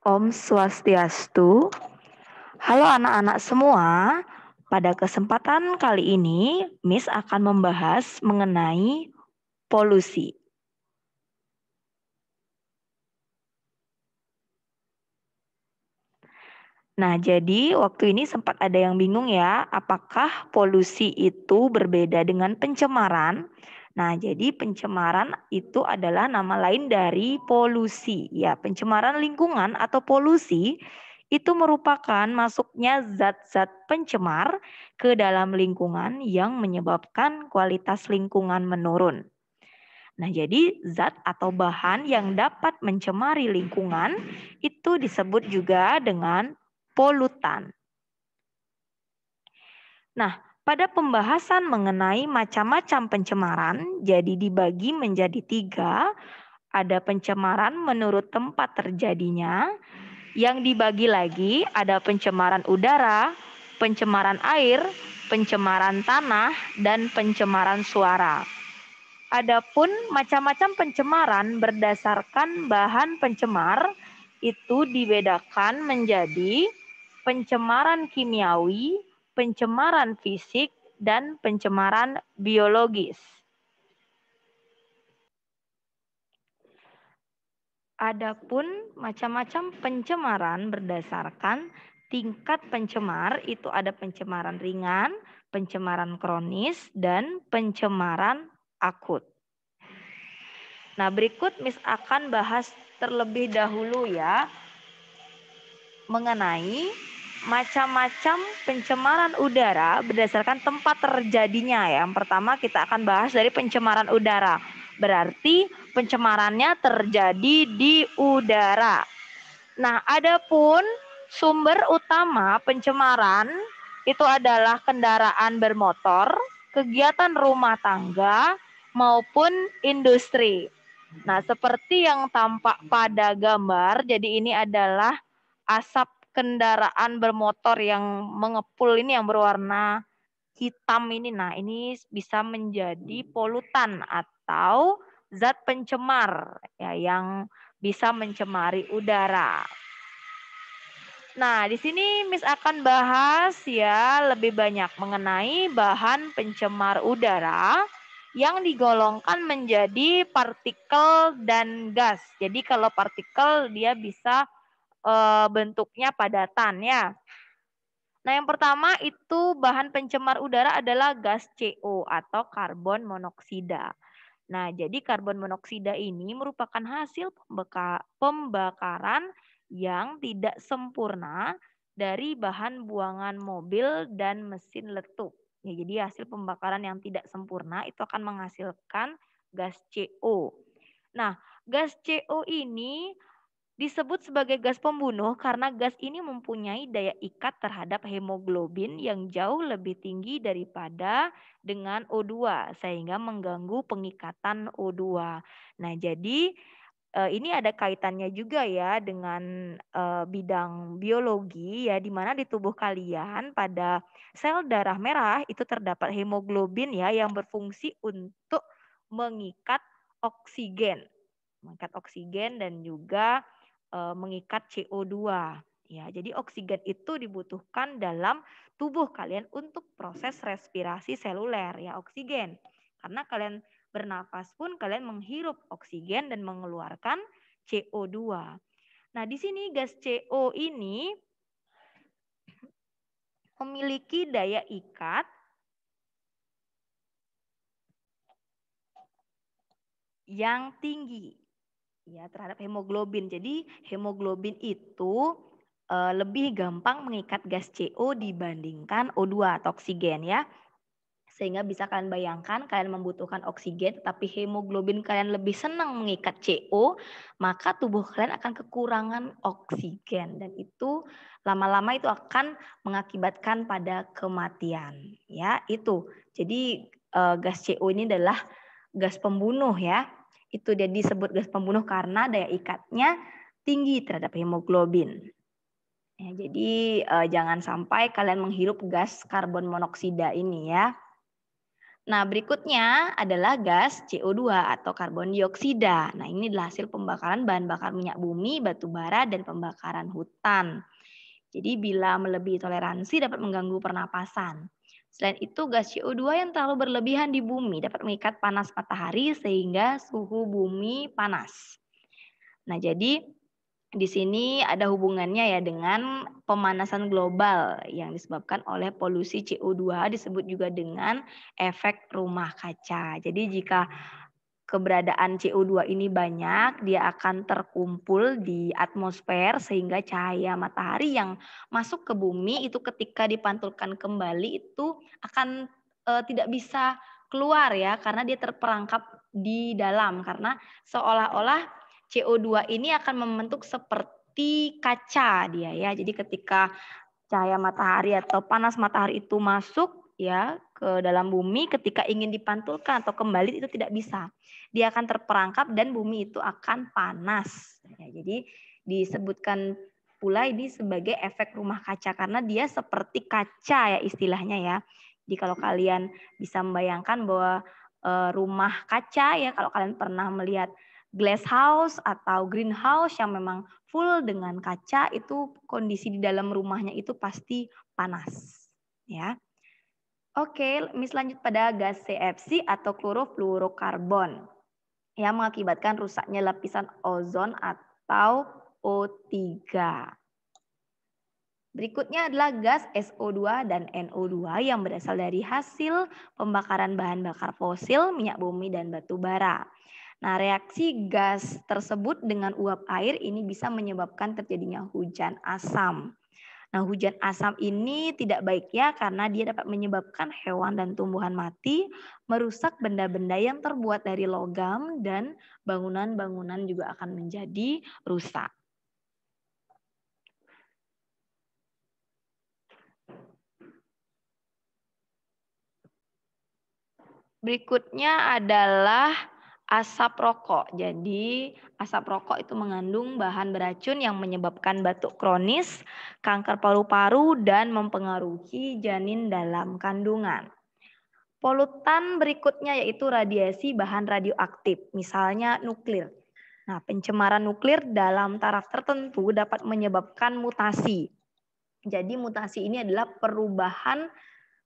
Om Swastiastu. Halo anak-anak semua. Pada kesempatan kali ini, Miss akan membahas mengenai polusi. Nah, jadi waktu ini sempat ada yang bingung ya, apakah polusi itu berbeda dengan pencemaran? Nah, jadi pencemaran itu adalah nama lain dari polusi. Ya, pencemaran lingkungan atau polusi itu merupakan masuknya zat-zat pencemar ke dalam lingkungan yang menyebabkan kualitas lingkungan menurun. Nah, jadi zat atau bahan yang dapat mencemari lingkungan itu disebut juga dengan polutan. Nah, pada pembahasan mengenai macam-macam pencemaran, jadi dibagi menjadi 3. Ada pencemaran menurut tempat terjadinya. Yang dibagi lagi ada pencemaran udara, pencemaran air, pencemaran tanah, dan pencemaran suara. Adapun macam-macam pencemaran berdasarkan bahan pencemar itu dibedakan menjadi pencemaran kimiawi, pencemaran fisik, dan pencemaran biologis. Adapun macam-macam pencemaran berdasarkan tingkat pencemar itu ada pencemaran ringan, pencemaran kronis, dan pencemaran akut. Nah, berikut Miss akan bahas terlebih dahulu ya mengenai macam-macam pencemaran udara berdasarkan tempat terjadinya ya. Yang pertama kita akan bahas dari pencemaran udara. Berarti pencemarannya terjadi di udara. Nah, adapun sumber utama pencemaran itu adalah kendaraan bermotor, kegiatan rumah tangga, maupun industri. Nah, seperti yang tampak pada gambar, jadi ini adalah asap kendaraan bermotor yang mengepul ini yang berwarna hitam ini. Nah, ini bisa menjadi polutan atau zat pencemar ya yang bisa mencemari udara. Nah, di sini Miss akan bahas ya lebih banyak mengenai bahan pencemar udara yang digolongkan menjadi partikel dan gas. Jadi kalau partikel dia bisa bentuknya padatan ya. Nah, yang pertama itu bahan pencemar udara adalah gas CO atau karbon monoksida. Nah, jadi karbon monoksida ini merupakan hasil pembakaran yang tidak sempurna dari bahan buangan mobil dan mesin letup. Ya, jadi hasil pembakaran yang tidak sempurna itu akan menghasilkan gas CO. Nah, gas CO ini disebut sebagai gas pembunuh karena gas ini mempunyai daya ikat terhadap hemoglobin yang jauh lebih tinggi daripada dengan O2 sehingga mengganggu pengikatan O2. Nah, jadi ini ada kaitannya juga ya dengan bidang biologi ya di mana di tubuh kalian pada sel darah merah itu terdapat hemoglobin ya yang berfungsi untuk mengikat oksigen. Mengikat oksigen dan juga mengikat CO2. Ya, jadi oksigen itu dibutuhkan dalam tubuh kalian untuk proses respirasi seluler ya oksigen. Karena kalian bernafas pun kalian menghirup oksigen dan mengeluarkan CO2. Nah, di sini gas CO ini memiliki daya ikat yang tinggi ya terhadap hemoglobin. Jadi hemoglobin itu lebih gampang mengikat gas CO dibandingkan O2 atau oksigen ya. Sehingga bisa kalian bayangkan kalian membutuhkan oksigen tetapi hemoglobin kalian lebih senang mengikat CO, maka tubuh kalian akan kekurangan oksigen dan itu lama-lama itu akan mengakibatkan pada kematian ya itu. Jadi gas CO ini adalah gas pembunuh ya. Itu dia disebut gas pembunuh karena daya ikatnya tinggi terhadap hemoglobin. Ya, jadi jangan sampai kalian menghirup gas karbon monoksida ini ya. Nah, berikutnya adalah gas CO2 atau karbon dioksida. Nah, ini adalah hasil pembakaran bahan bakar minyak bumi, batu bara, dan pembakaran hutan. Jadi bila melebihi toleransi dapat mengganggu pernapasan. Selain itu, gas CO2 yang terlalu berlebihan di bumi dapat mengikat panas matahari sehingga suhu bumi panas. Nah, jadi di sini ada hubungannya ya dengan pemanasan global yang disebabkan oleh polusi CO2, disebut juga dengan efek rumah kaca. Jadi jika keberadaan CO2 ini banyak, dia akan terkumpul di atmosfer sehingga cahaya matahari yang masuk ke bumi itu ketika dipantulkan kembali itu akan tidak bisa keluar ya karena dia terperangkap di dalam karena seolah-olah CO2 ini akan membentuk seperti kaca dia ya. Jadi ketika cahaya matahari atau panas matahari itu masuk ya ke dalam bumi ketika ingin dipantulkan atau kembali itu tidak bisa. Dia akan terperangkap dan bumi itu akan panas. Ya, jadi disebutkan pula ini sebagai efek rumah kaca karena dia seperti kaca ya istilahnya ya. Jadi kalau kalian bisa membayangkan bahwa rumah kaca ya kalau kalian pernah melihat glass house atau greenhouse yang memang full dengan kaca itu kondisi di dalam rumahnya itu pasti panas ya. Oke, lanjut pada gas CFC atau klorofluorokarbon yang mengakibatkan rusaknya lapisan ozon atau O3. Berikutnya adalah gas SO2 dan NO2 yang berasal dari hasil pembakaran bahan bakar fosil, minyak bumi, dan batu bara. Nah, reaksi gas tersebut dengan uap air ini bisa menyebabkan terjadinya hujan asam. Nah, hujan asam ini tidak baik ya karena dia dapat menyebabkan hewan dan tumbuhan mati, merusak benda-benda yang terbuat dari logam dan bangunan-bangunan juga akan menjadi rusak. Berikutnya adalah asap rokok. Jadi asap rokok itu mengandung bahan beracun yang menyebabkan batuk kronis, kanker paru-paru, dan mempengaruhi janin dalam kandungan. Polutan berikutnya yaitu radiasi bahan radioaktif, misalnya nuklir. Nah, pencemaran nuklir dalam taraf tertentu dapat menyebabkan mutasi. Jadi mutasi ini adalah perubahan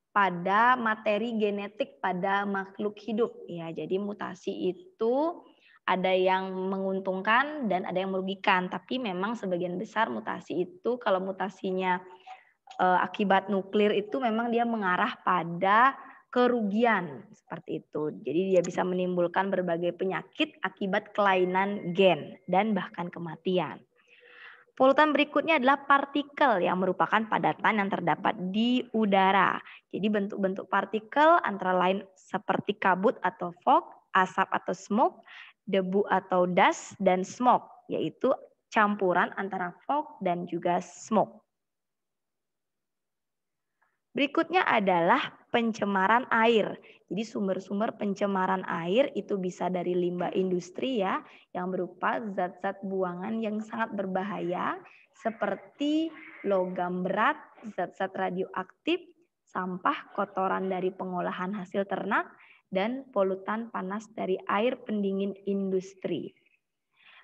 pada materi genetik pada makhluk hidup ya. Jadi mutasi itu ada yang menguntungkan dan ada yang merugikan, tapi memang sebagian besar mutasi itu kalau mutasinya akibat nuklir itu memang dia mengarah pada kerugian seperti itu. Jadi dia bisa menimbulkan berbagai penyakit akibat kelainan gen dan bahkan kematian. Polutan berikutnya adalah partikel yang merupakan padatan yang terdapat di udara. Jadi bentuk-bentuk partikel antara lain seperti kabut atau fog, asap atau smoke, debu atau dust, dan smoke, yaitu campuran antara fog dan juga smoke. Berikutnya adalah pencemaran air. Jadi sumber-sumber pencemaran air itu bisa dari limbah industri ya, yang berupa zat-zat buangan yang sangat berbahaya seperti logam berat, zat-zat radioaktif, sampah kotoran dari pengolahan hasil ternak, dan polutan panas dari air pendingin industri.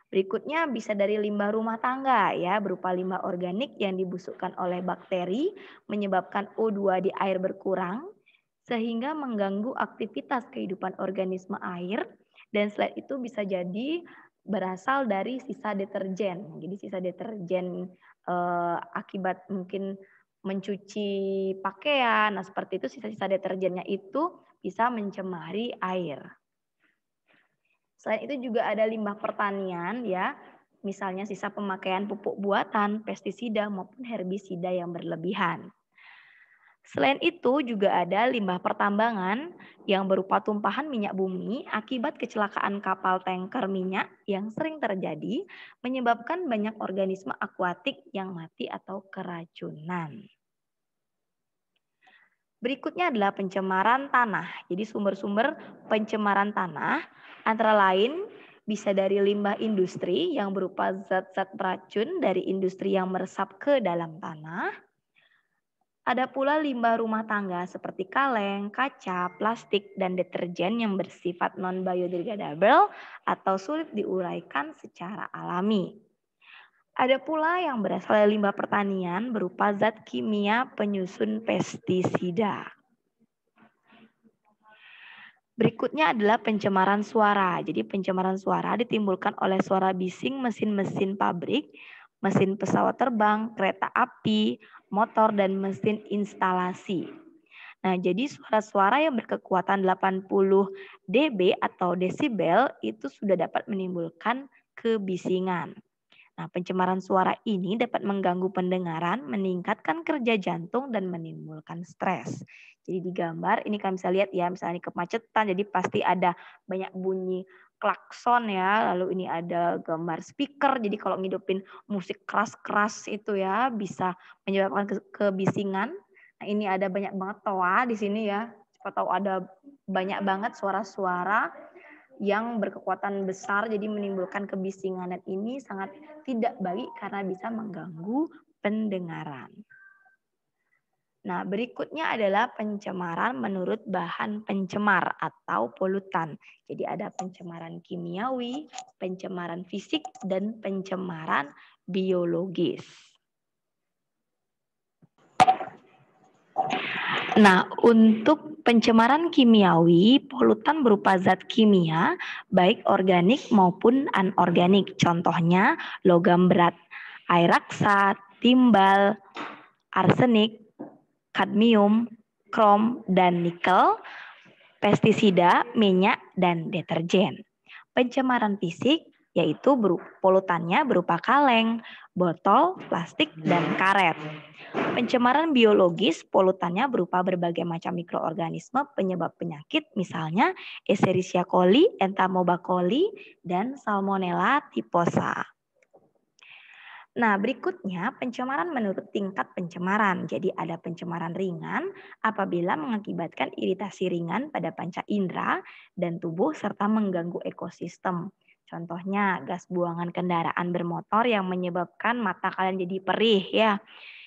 Berikutnya bisa dari limbah rumah tangga ya, berupa limbah organik yang dibusukkan oleh bakteri menyebabkan O2 di air berkurang sehingga mengganggu aktivitas kehidupan organisme air dan selain itu bisa jadi berasal dari sisa deterjen. Jadi sisa deterjen akibat mungkin mencuci pakaian, nah seperti itu sisa-sisa deterjennya itu bisa mencemari air. Selain itu juga ada limbah pertanian ya, misalnya sisa pemakaian pupuk buatan, pestisida maupun herbisida yang berlebihan. Selain itu juga ada limbah pertambangan yang berupa tumpahan minyak bumi akibat kecelakaan kapal tanker minyak yang sering terjadi menyebabkan banyak organisme akuatik yang mati atau keracunan. Berikutnya adalah pencemaran tanah. Jadi sumber-sumber pencemaran tanah antara lain bisa dari limbah industri yang berupa zat-zat beracun dari industri yang meresap ke dalam tanah. Ada pula limbah rumah tangga seperti kaleng, kaca, plastik, dan deterjen yang bersifat non-biodegradable atau sulit diuraikan secara alami. Ada pula yang berasal dari limbah pertanian berupa zat kimia penyusun pestisida. Berikutnya adalah pencemaran suara. Jadi pencemaran suara ditimbulkan oleh suara bising mesin-mesin pabrik, mesin pesawat terbang, kereta api, motor, dan mesin instalasi. Nah, jadi suara-suara yang berkekuatan 80 dB atau desibel itu sudah dapat menimbulkan kebisingan. Nah, pencemaran suara ini dapat mengganggu pendengaran, meningkatkan kerja jantung, dan menimbulkan stres. Jadi di gambar ini kalian bisa lihat ya, misalnya kemacetan, jadi pasti ada banyak bunyi klakson ya, lalu ini ada gambar speaker, jadi kalau ngidupin musik keras-keras itu ya bisa menyebabkan kebisingan. Nah, ini ada banyak banget toa di sini ya, siapa tahu ada banyak banget suara-suara yang berkekuatan besar jadi menimbulkan kebisingan, dan ini sangat tidak baik karena bisa mengganggu pendengaran. Nah, berikutnya adalah pencemaran menurut bahan pencemar atau polutan. Jadi ada pencemaran kimiawi, pencemaran fisik, dan pencemaran biologis. Nah, untuk pencemaran kimiawi, polutan berupa zat kimia, baik organik maupun anorganik. Contohnya logam berat, air raksa, timbal, arsenik, kadmium, krom, dan nikel, pestisida, minyak, dan deterjen. Pencemaran fisik yaitu polutannya berupa kaleng, botol, plastik, dan karet. Pencemaran biologis, polutannya berupa berbagai macam mikroorganisme penyebab penyakit, misalnya Escherichia coli, Entamoeba coli, dan Salmonella typhosa. Nah, berikutnya pencemaran menurut tingkat pencemaran. Jadi ada pencemaran ringan apabila mengakibatkan iritasi ringan pada panca indera dan tubuh serta mengganggu ekosistem. Contohnya gas buangan kendaraan bermotor yang menyebabkan mata kalian jadi perih ya.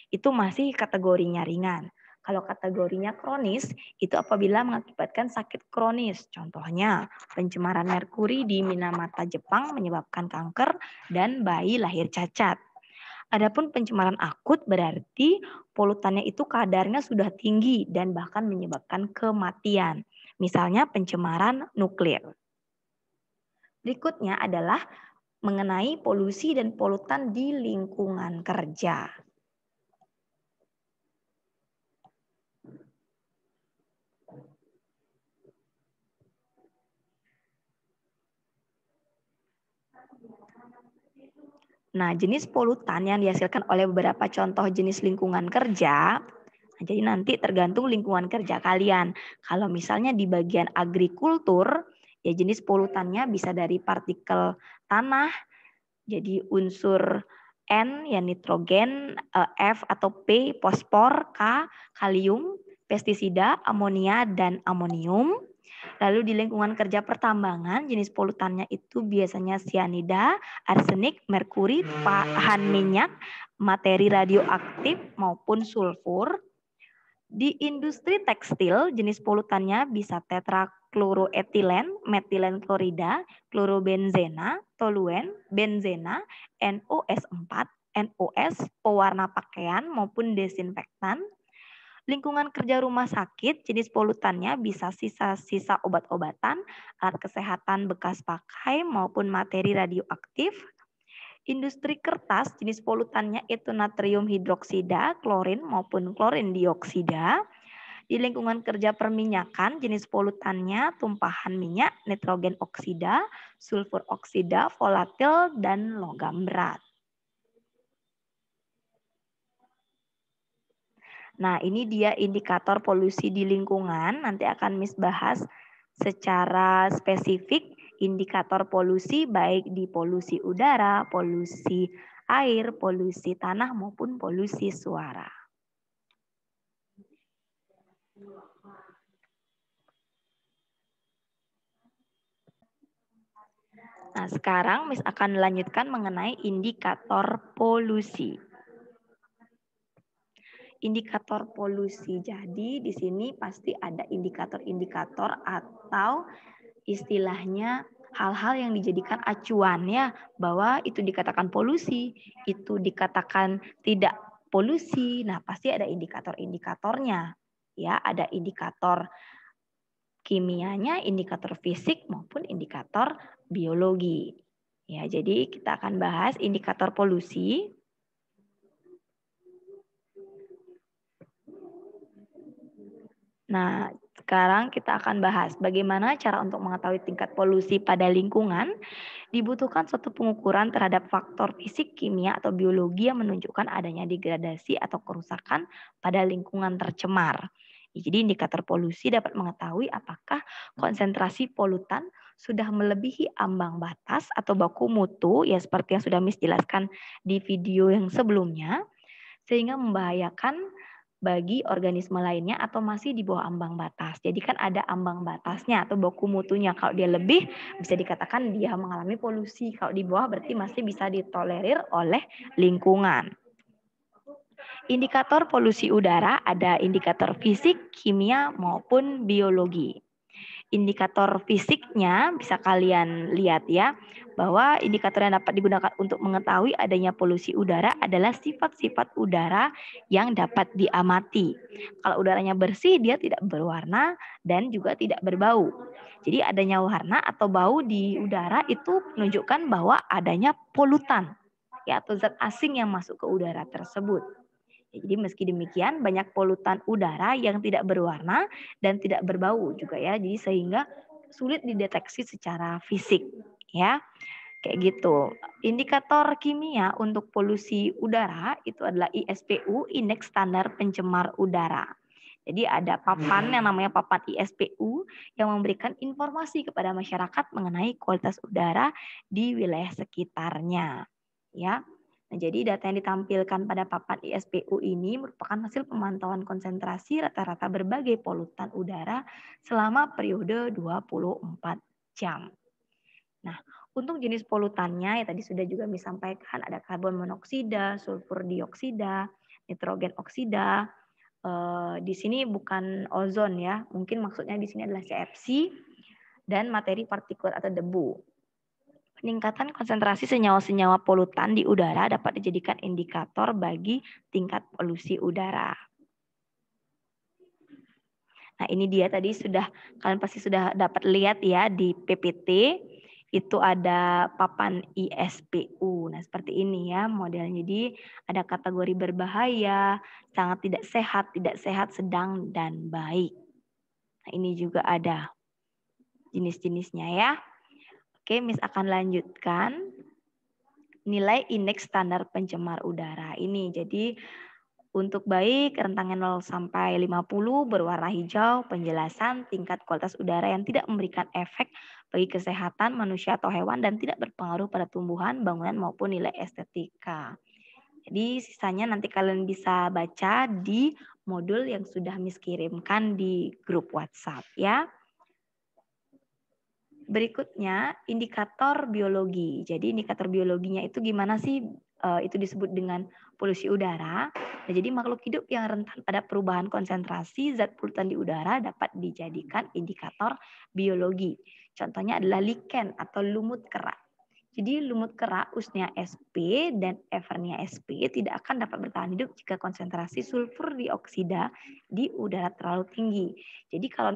Itu masih kategorinya ringan. Kalau kategorinya kronis, itu apabila mengakibatkan sakit kronis. Contohnya, pencemaran merkuri di Minamata, Jepang menyebabkan kanker dan bayi lahir cacat. Adapun pencemaran akut berarti polutannya itu kadarnya sudah tinggi dan bahkan menyebabkan kematian. Misalnya pencemaran nuklir. Berikutnya adalah mengenai polusi dan polutan di lingkungan kerja. Nah, jenis polutan yang dihasilkan oleh beberapa contoh jenis lingkungan kerja, jadi nanti tergantung lingkungan kerja kalian. Kalau misalnya di bagian agrikultur, ya jenis polutannya bisa dari partikel tanah, jadi unsur N, ya nitrogen, F atau P, fosfor, K, kalium, pestisida, amonia, dan amonium. Lalu di lingkungan kerja pertambangan, jenis polutannya itu biasanya sianida, arsenik, merkuri, bahan minyak, materi radioaktif maupun sulfur. Di industri tekstil, jenis polutannya bisa tetrakloroetilen, metilen klorida, klorobenzena, toluen, benzena, NOS4, NOS, pewarna pakaian maupun desinfektan. Lingkungan kerja rumah sakit, jenis polutannya bisa sisa-sisa obat-obatan, alat kesehatan bekas pakai maupun materi radioaktif. Industri kertas, jenis polutannya itu natrium hidroksida, klorin maupun klorin dioksida. Di lingkungan kerja perminyakan, jenis polutannya tumpahan minyak, nitrogen oksida, sulfur oksida, volatil, dan logam berat. Nah, ini dia indikator polusi di lingkungan. Nanti akan Miss bahas secara spesifik indikator polusi baik di polusi udara, polusi air, polusi tanah maupun polusi suara. Nah, sekarang Miss akan melanjutkan mengenai indikator polusi. indikator polusi. Jadi di sini pasti ada indikator-indikator atau istilahnya hal-hal yang dijadikan acuan ya, bahwa itu dikatakan polusi, itu dikatakan tidak polusi. Nah, pasti ada indikator-indikatornya. Ya, ada indikator kimianya, indikator fisik maupun indikator biologi. Ya, jadi kita akan bahas indikator polusi. Nah, sekarang kita akan bahas bagaimana cara untuk mengetahui tingkat polusi pada lingkungan. Dibutuhkan suatu pengukuran terhadap faktor fisik, kimia, atau biologi yang menunjukkan adanya degradasi atau kerusakan pada lingkungan tercemar. Jadi indikator polusi dapat mengetahui apakah konsentrasi polutan sudah melebihi ambang batas atau baku mutu, ya seperti yang sudah Miss jelaskan di video yang sebelumnya, sehingga membahayakan bagi organisme lainnya atau masih di bawah ambang batas. Jadi kan ada ambang batasnya atau baku mutunya. Kalau dia lebih bisa dikatakan dia mengalami polusi. Kalau di bawah berarti masih bisa ditolerir oleh lingkungan. Indikator polusi udara ada indikator fisik, kimia maupun biologi. Indikator fisiknya bisa kalian lihat ya, bahwa indikator yang dapat digunakan untuk mengetahui adanya polusi udara adalah sifat-sifat udara yang dapat diamati. Kalau udaranya bersih, dia tidak berwarna dan juga tidak berbau. Jadi adanya warna atau bau di udara itu menunjukkan bahwa adanya polutan ya, atau zat asing yang masuk ke udara tersebut. Jadi meski demikian banyak polutan udara yang tidak berwarna dan tidak berbau juga ya. Jadi sehingga sulit dideteksi secara fisik ya. Kayak gitu. Indikator kimia untuk polusi udara itu adalah ISPU, Indeks Standar Pencemar Udara. Jadi ada papan yang namanya papan ISPU yang memberikan informasi kepada masyarakat mengenai kualitas udara di wilayah sekitarnya. Ya. Nah, jadi data yang ditampilkan pada papan ISPU ini merupakan hasil pemantauan konsentrasi rata-rata berbagai polutan udara selama periode 24 jam. Nah, untuk jenis polutannya ya tadi sudah juga disampaikan ada karbon monoksida, sulfur dioksida, nitrogen oksida. Di sini bukan ozon ya, mungkin maksudnya di sini adalah CFC dan materi partikulat atau debu. Peningkatan konsentrasi senyawa-senyawa polutan di udara dapat dijadikan indikator bagi tingkat polusi udara. Nah, ini dia tadi kalian pasti sudah dapat lihat ya di PPT itu ada papan ISPU. Nah, seperti ini ya modelnya. Jadi ada kategori berbahaya, sangat tidak sehat, sedang dan baik. Nah, ini juga ada jenis-jenisnya ya. Oke, Miss akan lanjutkan nilai indeks standar pencemar udara ini. Jadi untuk baik rentangnya 0 sampai 50 berwarna hijau, penjelasan tingkat kualitas udara yang tidak memberikan efek bagi kesehatan manusia atau hewan dan tidak berpengaruh pada tumbuhan, bangunan maupun nilai estetika. Jadi sisanya nanti kalian bisa baca di modul yang sudah Miss kirimkan di grup WhatsApp ya. Berikutnya indikator biologi. Jadi indikator biologinya itu gimana sih? Itu disebut dengan polusi udara. Nah, jadi makhluk hidup yang rentan pada perubahan konsentrasi zat polutan di udara dapat dijadikan indikator biologi. Contohnya adalah lichen atau lumut kerak. Jadi lumut kerak Usnea sp dan Evernia sp tidak akan dapat bertahan hidup jika konsentrasi sulfur dioksida di udara terlalu tinggi. Jadi kalau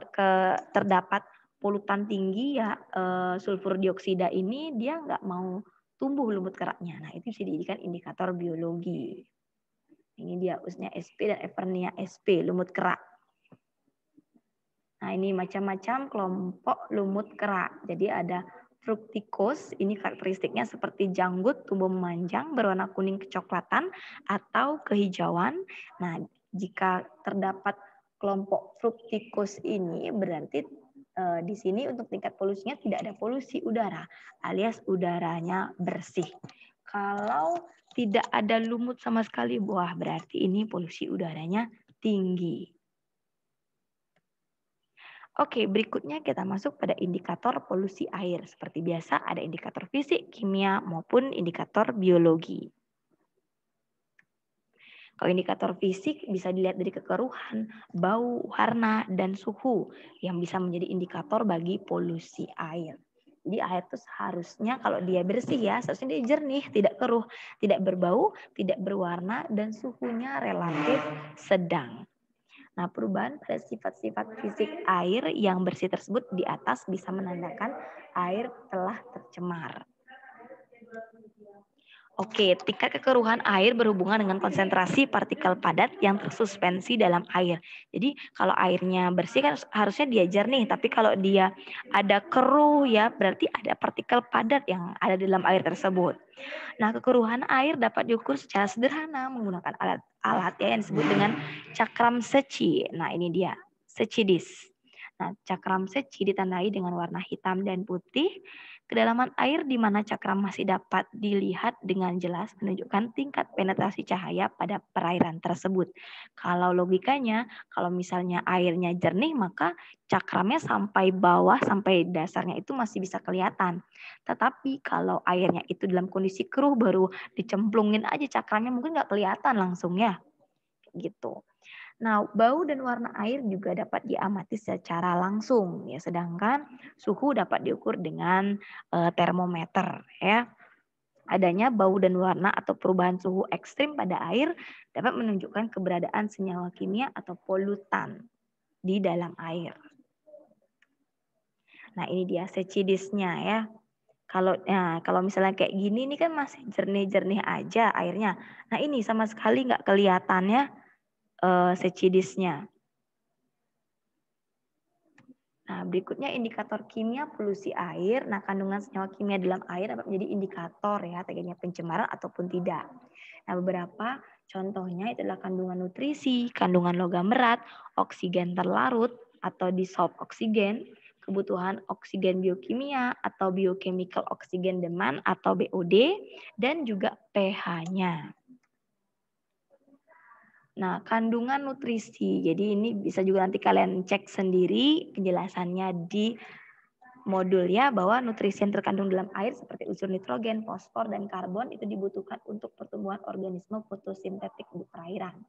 terdapat polutan tinggi ya sulfur dioksida ini dia nggak mau tumbuh lumut keraknya. Nah, itu bisa dijadikan indikator biologi. Ini dia Usnea sp dan Evernia sp lumut kerak. Nah, ini macam-macam kelompok lumut kerak. Jadi ada Fructicus, ini karakteristiknya seperti janggut, tumbuh memanjang, berwarna kuning kecoklatan atau kehijauan. Nah, jika terdapat kelompok Fructicus ini berarti di sini untuk tingkat polusinya tidak ada polusi udara, alias udaranya bersih. Kalau tidak ada lumut sama sekali, wah berarti ini polusi udaranya tinggi. Oke, berikutnya kita masuk pada indikator polusi air. Seperti biasa ada indikator fisik, kimia, maupun indikator biologi. Kalau indikator fisik bisa dilihat dari kekeruhan, bau, warna, dan suhu yang bisa menjadi indikator bagi polusi air. Jadi air itu seharusnya kalau dia bersih ya, seharusnya dia jernih, tidak keruh, tidak berbau, tidak berwarna, dan suhunya relatif sedang. Nah, perubahan pada sifat-sifat fisik air yang bersih tersebut di atas bisa menandakan air telah tercemar. Oke, tingkat kekeruhan air berhubungan dengan konsentrasi partikel padat yang tersuspensi dalam air. Jadi kalau airnya bersih kan harusnya dia jernih, tapi kalau dia ada keruh ya berarti ada partikel padat yang ada di dalam air tersebut. Nah, kekeruhan air dapat diukur secara sederhana menggunakan alat ya yang disebut dengan cakram Secchi. Nah, ini dia, Secchidis. Nah, cakram Secchi ditandai dengan warna hitam dan putih. Kedalaman air di mana cakram masih dapat dilihat dengan jelas menunjukkan tingkat penetrasi cahaya pada perairan tersebut. Kalau logikanya, kalau misalnya airnya jernih, maka cakramnya sampai bawah, sampai dasarnya itu masih bisa kelihatan. Tetapi kalau airnya itu dalam kondisi keruh, baru dicemplungin aja cakramnya, mungkin nggak kelihatan langsung ya. Gitu. Nah, bau dan warna air juga dapat diamati secara langsung ya, sedangkan suhu dapat diukur dengan termometer ya. Adanya bau dan warna atau perubahan suhu ekstrim pada air dapat menunjukkan keberadaan senyawa kimia atau polutan di dalam air. Nah, ini dia Secchidisnya ya. Kalau misalnya kayak gini ini kan masih jernih-jernih aja airnya. Nah, ini sama sekali nggak kelihatan ya Secchidisnya. Nah, berikutnya indikator kimia polusi air. Nah, kandungan senyawa kimia dalam air dapat menjadi indikator ya, adanya pencemaran ataupun tidak. Nah, beberapa contohnya itu adalah kandungan nutrisi, kandungan logam berat, oksigen terlarut atau dissolved oksigen, kebutuhan oksigen biokimia atau biochemical oksigen demand atau BOD, dan juga pH-nya. Nah, kandungan nutrisi. Jadi ini bisa juga nanti kalian cek sendiri penjelasannya di modul ya, bahwa nutrisi yang terkandung dalam air seperti unsur nitrogen, fosfor, dan karbon itu dibutuhkan untuk pertumbuhan organisme fotosintetik di perairan.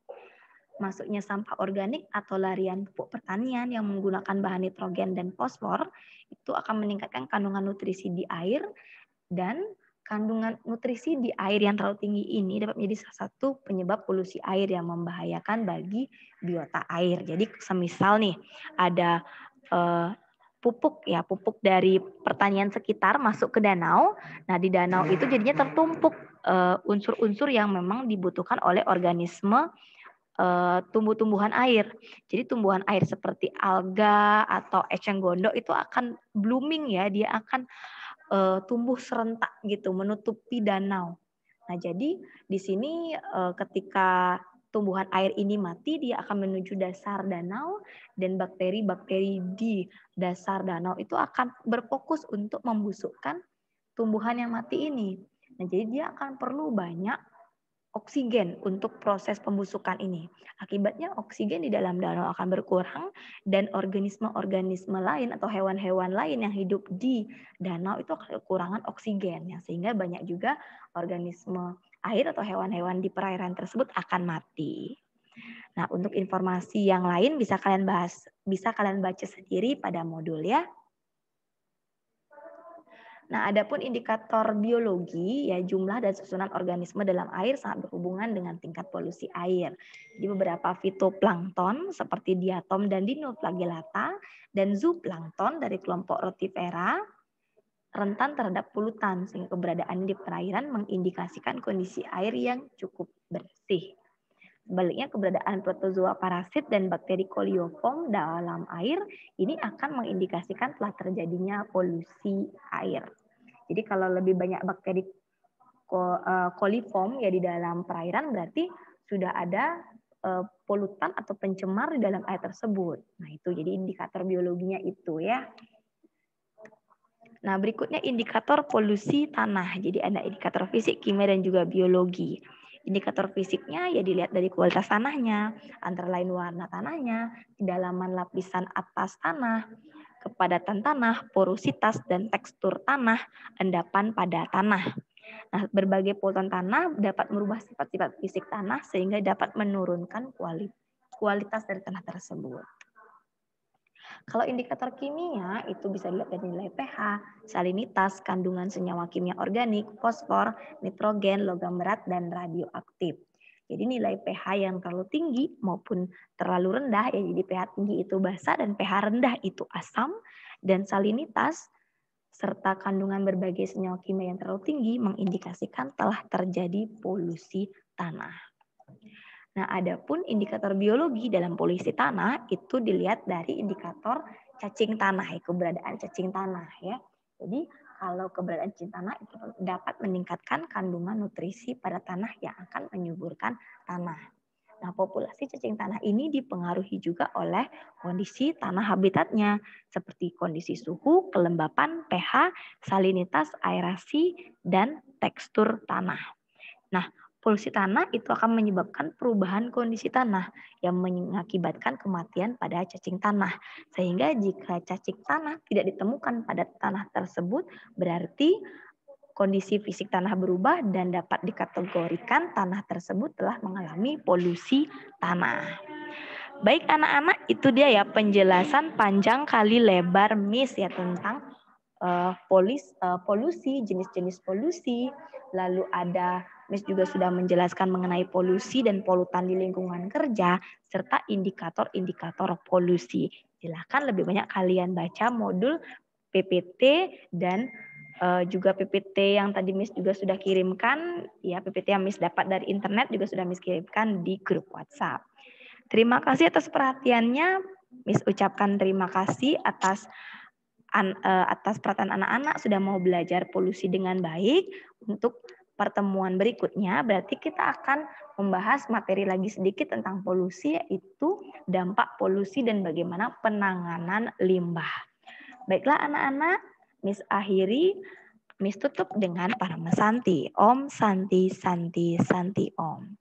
Masuknya sampah organik atau larian pupuk pertanian yang menggunakan bahan nitrogen dan fosfor itu akan meningkatkan kandungan nutrisi di air, dan kandungan nutrisi di air yang terlalu tinggi ini dapat menjadi salah satu penyebab polusi air yang membahayakan bagi biota air. Jadi semisal nih ada pupuk dari pertanian sekitar masuk ke danau. Nah, di danau itu jadinya tertumpuk unsur-unsur yang memang dibutuhkan oleh organisme tumbuh-tumbuhan air. Jadi tumbuhan air seperti alga atau eceng gondok itu akan blooming ya, dia akan tumbuh serentak gitu menutupi danau. Nah, jadi di sini ketika tumbuhan air ini mati, dia akan menuju dasar danau, dan bakteri-bakteri di dasar danau itu akan berfokus untuk membusukkan tumbuhan yang mati ini. Nah, jadi dia akan perlu banyak oksigen untuk proses pembusukan ini. Akibatnya oksigen di dalam danau akan berkurang, dan organisme-organisme lain atau hewan-hewan lain yang hidup di danau itu akan kekurangan oksigen, sehingga banyak juga organisme air atau hewan-hewan di perairan tersebut akan mati. Nah, untuk informasi yang lain bisa kalian baca sendiri pada modul ya. Nah, adapun indikator biologi ya, jumlah dan susunan organisme dalam air sangat berhubungan dengan tingkat polusi air. Di beberapa fitoplankton seperti diatom dan dinoflagellata dan zooplankton dari kelompok rotifera rentan terhadap polutan, sehingga keberadaan di perairan mengindikasikan kondisi air yang cukup bersih. Sebaliknya, keberadaan protozoa parasit dan bakteri coliform dalam air ini akan mengindikasikan telah terjadinya polusi air. Jadi kalau lebih banyak bakteri coliform ya di dalam perairan, berarti sudah ada polutan atau pencemar di dalam air tersebut. Nah, itu jadi indikator biologinya itu ya. Nah, berikutnya indikator polusi tanah. Jadi ada indikator fisik, kimia, dan juga biologi. Indikator fisiknya ya dilihat dari kualitas tanahnya, antara lain warna tanahnya, kedalaman lapisan atas tanah, kepadatan tanah, porositas dan tekstur tanah, endapan pada tanah. Nah, berbagai polutan tanah dapat merubah sifat-sifat fisik tanah sehingga dapat menurunkan kualitas dari tanah tersebut. Kalau indikator kimia itu bisa dilihat dari nilai pH, salinitas, kandungan senyawa kimia organik, fosfor, nitrogen, logam berat, dan radioaktif. Jadi nilai pH yang terlalu tinggi maupun terlalu rendah, ya jadi pH tinggi itu basa dan pH rendah itu asam, dan salinitas serta kandungan berbagai senyawa kimia yang terlalu tinggi mengindikasikan telah terjadi polusi tanah. Nah, adapun indikator biologi dalam polusi tanah itu dilihat dari indikator cacing tanah, keberadaan cacing tanah ya. Jadi kalau keberadaan cacing tanah itu dapat meningkatkan kandungan nutrisi pada tanah yang akan menyuburkan tanah. Nah, populasi cacing tanah ini dipengaruhi juga oleh kondisi tanah habitatnya, seperti kondisi suhu, kelembapan, pH, salinitas, aerasi, dan tekstur tanah. Nah, polusi tanah itu akan menyebabkan perubahan kondisi tanah yang mengakibatkan kematian pada cacing tanah. Sehingga jika cacing tanah tidak ditemukan pada tanah tersebut, berarti kondisi fisik tanah berubah dan dapat dikategorikan tanah tersebut telah mengalami polusi tanah. Baik anak-anak, itu dia ya penjelasan panjang kali lebar Miss ya tentang polusi, jenis-jenis polusi. Lalu ada Miss juga sudah menjelaskan mengenai polusi dan polutan di lingkungan kerja serta indikator-indikator polusi. Silakan lebih banyak kalian baca modul PPT dan juga PPT yang tadi Miss juga sudah kirimkan, ya PPT yang Miss dapat dari internet juga sudah Miss kirimkan di grup WhatsApp. Terima kasih atas perhatiannya. Miss ucapkan terima kasih atas perhatian anak-anak sudah mau belajar polusi dengan baik. Untuk pertemuan berikutnya berarti kita akan membahas materi lagi sedikit tentang polusi, yaitu dampak polusi dan bagaimana penanganan limbah. Baiklah anak-anak, Miss akhiri, Miss tutup dengan Parama Santi. Om Santi Santi Santi Om.